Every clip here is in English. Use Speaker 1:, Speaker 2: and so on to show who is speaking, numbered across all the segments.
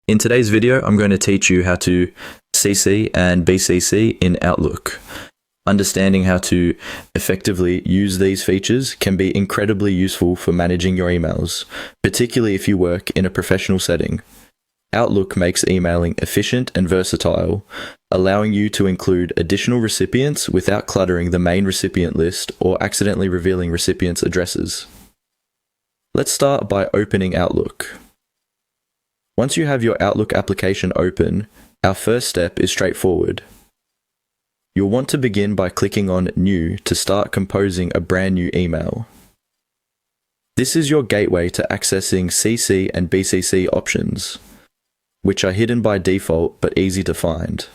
Speaker 1: In today's video, I'm going to teach you how to CC and BCC in Outlook. Understanding how to effectively use these features can be incredibly useful for managing your emails, particularly if you work in a professional setting. Outlook makes emailing efficient and versatile, allowing you to include additional recipients without cluttering the main recipient list or accidentally revealing recipients' addresses. Let's start by opening Outlook. Once you have your Outlook application open, our first step is straightforward. You'll want to begin by clicking on New to start composing a brand new email. This is your gateway to accessing CC and BCC options, which are hidden by default but easy to find.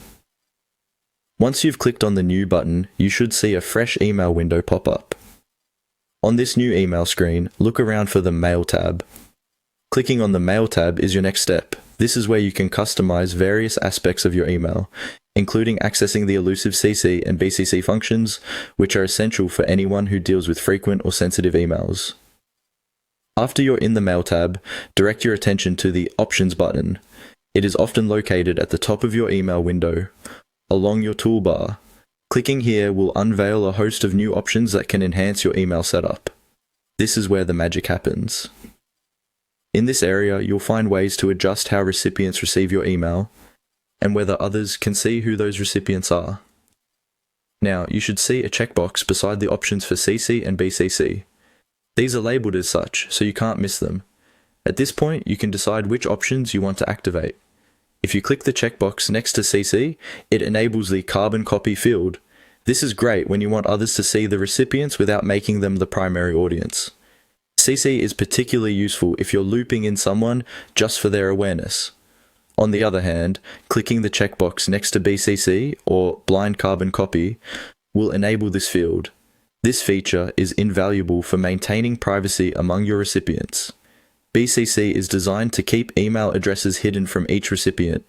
Speaker 1: Once you've clicked on the New button, you should see a fresh email window pop up. On this new email screen, look around for the Mail tab. Clicking on the Mail tab is your next step. This is where you can customize various aspects of your email, including accessing the elusive CC and BCC functions, which are essential for anyone who deals with frequent or sensitive emails. After you're in the Mail tab, direct your attention to the Options button. It is often located at the top of your email window, along your toolbar. Clicking here will unveil a host of new options that can enhance your email setup. This is where the magic happens. In this area, you'll find ways to adjust how recipients receive your email, and whether others can see who those recipients are. Now, you should see a checkbox beside the options for CC and BCC. These are labeled as such, so you can't miss them. At this point, you can decide which options you want to activate. If you click the checkbox next to CC, it enables the carbon copy field. This is great when you want others to see the recipients without making them the primary audience. CC is particularly useful if you're looping in someone just for their awareness. On the other hand, clicking the checkbox next to BCC or blind carbon copy will enable this field. This feature is invaluable for maintaining privacy among your recipients. BCC is designed to keep email addresses hidden from each recipient,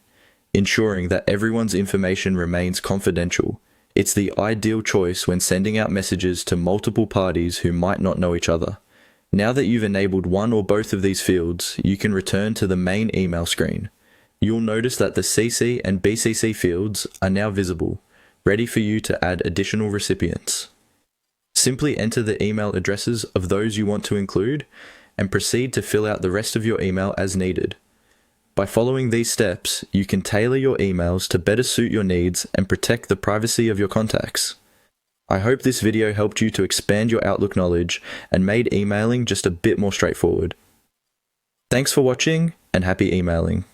Speaker 1: ensuring that everyone's information remains confidential. It's the ideal choice when sending out messages to multiple parties who might not know each other. Now that you've enabled one or both of these fields, you can return to the main email screen. You'll notice that the CC and BCC fields are now visible, ready for you to add additional recipients. Simply enter the email addresses of those you want to include, and proceed to fill out the rest of your email as needed. By following these steps, you can tailor your emails to better suit your needs and protect the privacy of your contacts. I hope this video helped you to expand your Outlook knowledge and made emailing just a bit more straightforward. Thanks for watching, and happy emailing.